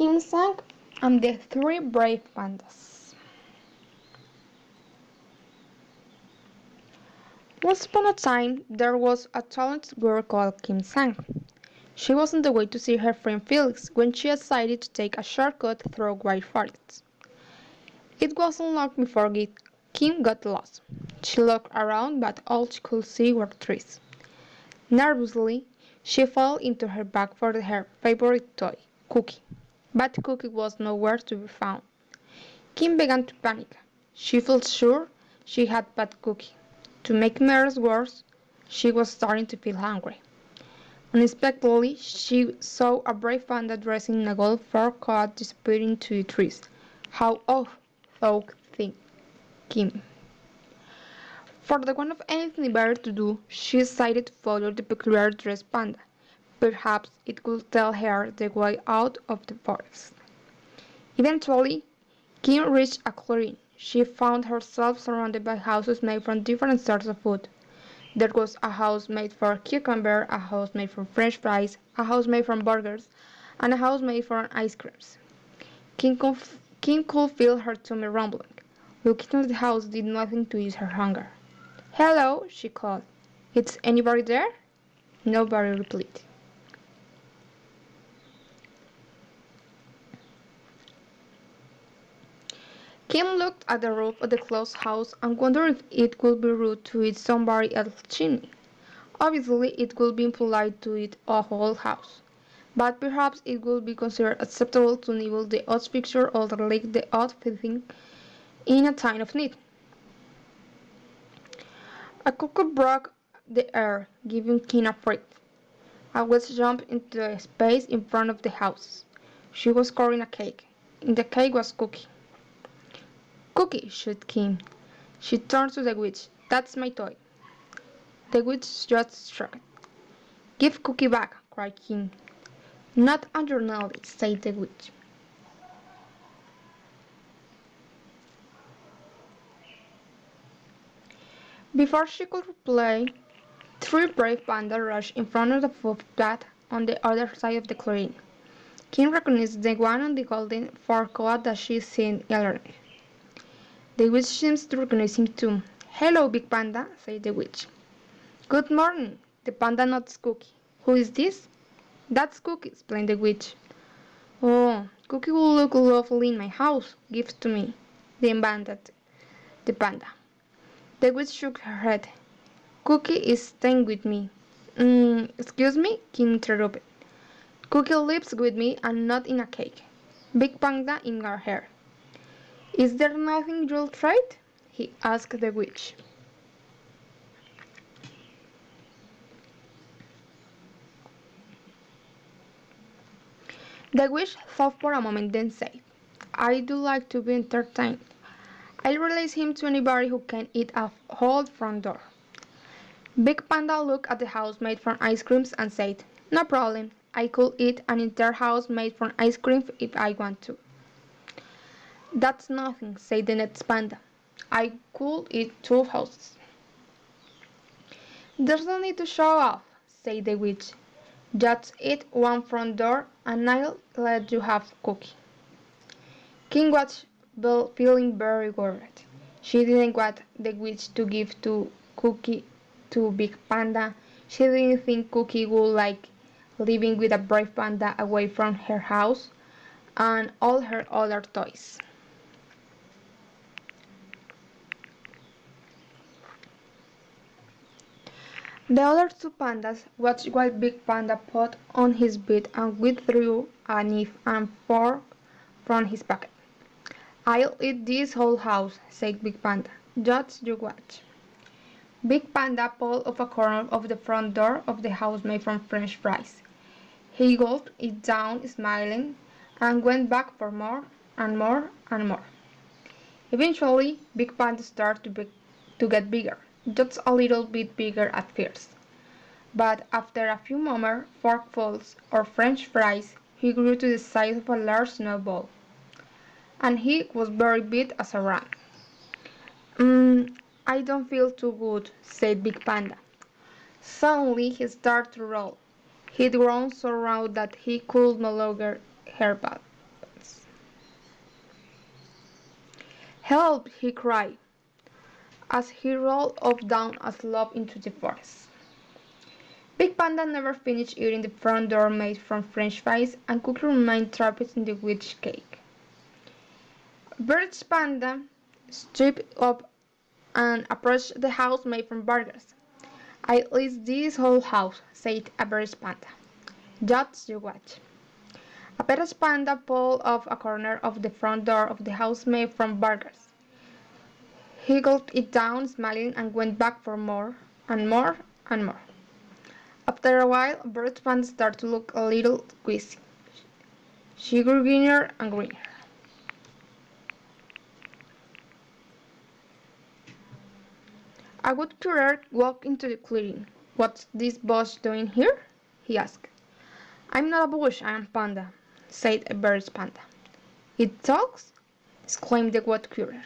Kim Sang and the Three Brave Pandas. Once upon a time, there was a talented girl called Kim Sang. She was on the way to see her friend Felix when she decided to take a shortcut through white forests. It wasn't long before Kim got lost. She looked around, but all she could see were trees. Nervously, she fell into her bag for her favorite toy, Cookie. But Cookie was nowhere to be found. Kim began to panic. She felt sure she had bad Cookie. To make matters worse, she was starting to feel hungry. Unexpectedly, she saw a brave panda dressed in a gold fur coat disappearing into the trees. How off, thought Kim. For the want of anything better to do, she decided to follow the peculiar dressed panda. Perhaps it could tell her the way out of the forest. Eventually, Kim reached a clearing. She found herself surrounded by houses made from different sorts of food. There was a house made for cucumber, a house made from French fries, a house made from burgers, and a house made from ice creams. Kim could feel her tummy rumbling. Looking at the house did nothing to ease her hunger. "Hello," she called. "Is anybody there?" Nobody replied. Kim looked at the roof of the closed house and wondered if it would be rude to eat somebody else's chimney. Obviously, it would be impolite to eat a whole house, but perhaps it would be considered acceptable to nibble the odd fixture or lick the odd thing in a time of need. A cuckoo broke the air, giving Kim a fright. A witch jumped into the space in front of the house. She was carrying a cake. In the cake was Cookie. "Cookie," shouted Kim. She turned to the witch. "That's my toy." The witch just shrugged. "Give Cookie back," cried Kim. "Not on your naughty," said the witch. Before she could reply, three brave pandas rushed in front of the footpath on the other side of the clearing. Kim recognized the one on the golden fur coat that she had seen earlier. The witch seems to recognize him too. "Hello, big panda," said the witch. "Good morning." The panda nods Cookie. "Who is this?" "That's Cookie," explained the witch. "Oh, Cookie will look lovely in my house. Give it to me," demanded the panda. The witch shook her head. "Cookie is staying with me." Excuse me," Kim interrupted. "Cookie lives with me and not in a cake. Big panda in our hair." "Is there nothing you'll trade?" he asked the witch. The witch thought for a moment, then said, "I do like to be entertained. I'll release him to anybody who can eat a whole front door." Big Panda looked at the house made from ice creams and said, "No problem. I could eat an entire house made from ice cream if I want to." "That's nothing," said the next panda. "I could eat two houses." "There's no need to show off," said the witch. "Just eat one front door and I'll let you have Cookie." King was feeling very worried. She didn't want the witch to give to Cookie to Big Panda. She didn't think Cookie would like living with a brave panda away from her house and all her other toys. The other two pandas watched while Big Panda put on his bead and withdrew a knife and fork from his pocket. "I'll eat this whole house," said Big Panda. "Just you watch." Big Panda pulled off a corner of the front door of the house made from French fries. He gulped it down, smiling, and went back for more and more and more. Eventually, Big Panda started to get bigger, just a little bit bigger at first. But after a few more forkfuls of French fries, he grew to the size of a large snowball. And he was very big as a ram. I don't feel too good," said Big Panda. Suddenly he started to roll. He'd grown so round that he could no longer hear back. "Help!" he cried, as he rolled off down a slope into the forest. Big Panda never finished eating the front door made from French fries, and Cookie remained trapped in the witch cake. Birch Panda stood up and approached the house made from burgers. "I'll eat this whole house," said a Birch Panda. "Just you watch." A Peach Panda pulled off a corner of the front door of the house made from burgers. He gulped it down, smiling, and went back for more, and more, and more. After a while, Birch Panda started to look a little queasy. She grew greener and greener. A woodcutter walked into the clearing. "What's this bush doing here?" he asked. "I'm not a bush, I'm a panda," said a Birch Panda. "It talks?" exclaimed the woodcutter.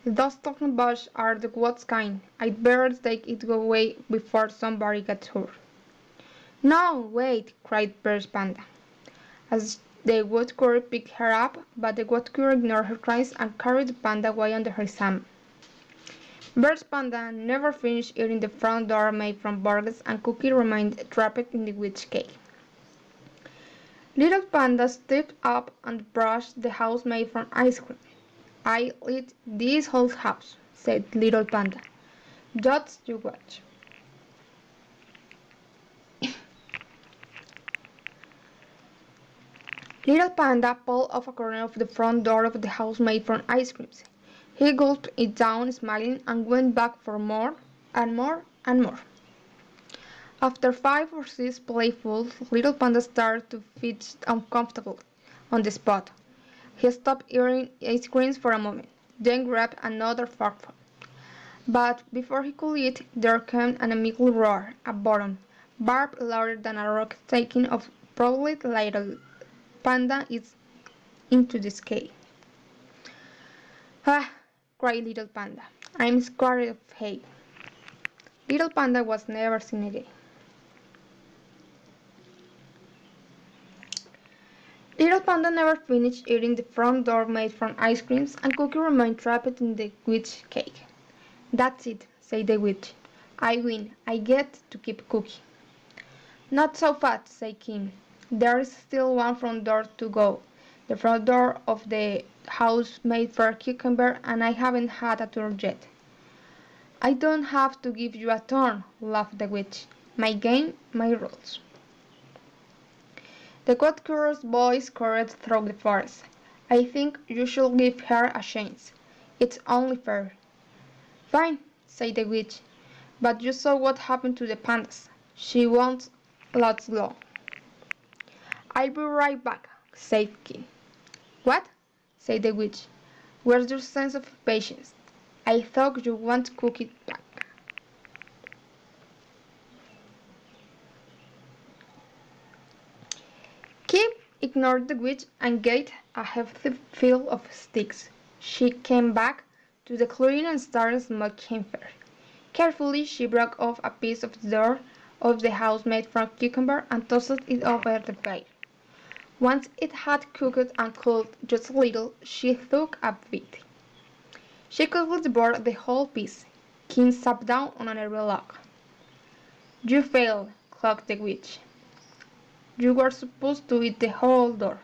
"Those talking bushes are the worst kind. I'd better take it away before somebody gets hurt." "No, wait!" cried Birch Panda, as the woodcutter picked her up, but the woodcutter ignored her cries and carried the panda away under his arm. Birch Panda never finished eating the front door made from burgers, and Cookie remained trapped in the witch cake. Little Panda stepped up and brushed the house made from ice cream. "I'll eat this whole house," said Little Panda. "Just you watch." Little Panda pulled off a corner of the front door of the house made from ice creams. He gulped it down, smiling, and went back for more, and more, and more. After 5 or 6 playfuls, Little Panda started to feel uncomfortable on the spot. He stopped eating ice creams for a moment, then grabbed another forkful. But before he could eat, there came an unequal roar, a bottom, barb louder than a rock taking off. Probably Little Panda is into the sky. "Ah!" cried Little Panda. "I'm scared of hay." Little Panda was never seen again. Little Panda never finished eating the front door made from ice creams, and Cookie remained trapped in the witch cake. "That's it," said the witch. "I win. I get to keep Cookie." "Not so fast," said Kim. "There's still one front door to go. The front door of the house made for Cucumber, and I haven't had a turn yet." "I don't have to give you a turn," laughed the witch. "My game, my rules." The woodcutter's voice carried through the forest. "I think you should give her a chance. It's only fair." "Fine," said the witch. "But you saw what happened to the pandas. She won't last long." "I'll be right back," said Kim. "What?" said the witch. "Where's your sense of patience? I thought you want Cookie back." Kim ignored the witch and gave a hefty fill of sticks. She came back to the clearing and started smoking fire. Carefully she broke off a piece of the door of the house made from cucumber and tossed it over the fire. Once it had cooked and cooled just a little, she took a bite. She could devour the whole piece. Kim sat down on an nearby log. "You failed," clucked the witch. "You were supposed to eat the whole door."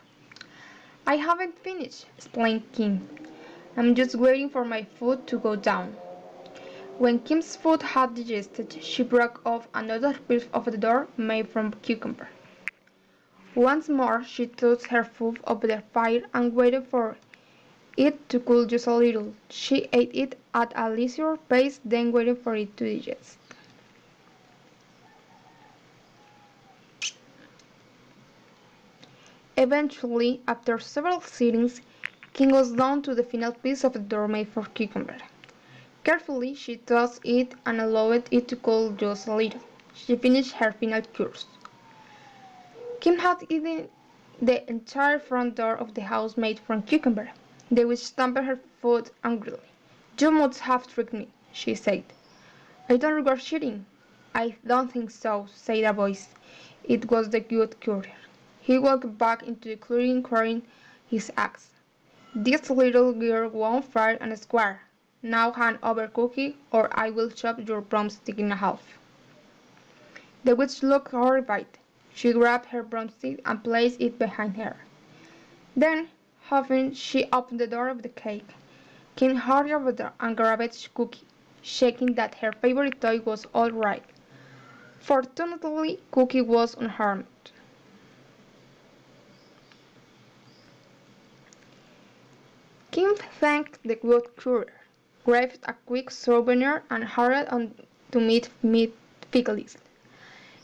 "I haven't finished," explained Kim. "I'm just waiting for my food to go down." When Kim's food had digested, she broke off another piece of the door made from cucumber. Once more she tossed her food over the fire and waited for it to cool just a little. She ate it at a leisurely pace, then waited for it to digest. Eventually, after several sittings, Kim was down to the final piece of the door made from cucumber. Carefully, she tossed it and allowed it to cool just a little. She finished her final course. Kim had eaten the entire front door of the house made from cucumber. The witch stamped her foot angrily. "You must have tricked me," she said. "I don't regret cheating." "I don't think so," said a voice. It was the good courier. He walked back into the clearing carrying his axe. This little girl won't fair and square. Now hand over cookie, or I will chop your broomstick in half. The witch looked horrified. She grabbed her broomstick and placed it behind her. Then, huffing, she opened the door of the cake, came hurried over there and grabbed Cookie, shaking that her favorite toy was all right. Fortunately, Cookie was unharmed. Kim thanked the good courier, grabbed a quick souvenir, and hurried on to meet Phyllis.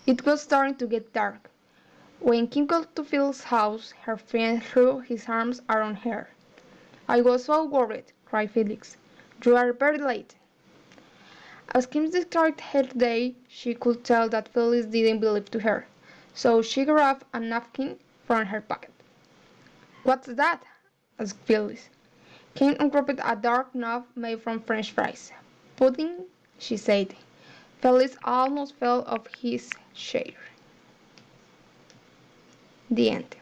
It was starting to get dark. When Kim got to Phil's house, her friend threw his arms around her. "I was so worried," cried Felix. "You are very late." As Kim described her day, she could tell that Phyllis didn't believe to her, so she grabbed a napkin from her pocket. "What's that?" asked Phyllis. Kim unwrapped a dark knob made from French fries. "Pudding," she said. Phyllis almost fell off his chair. The end.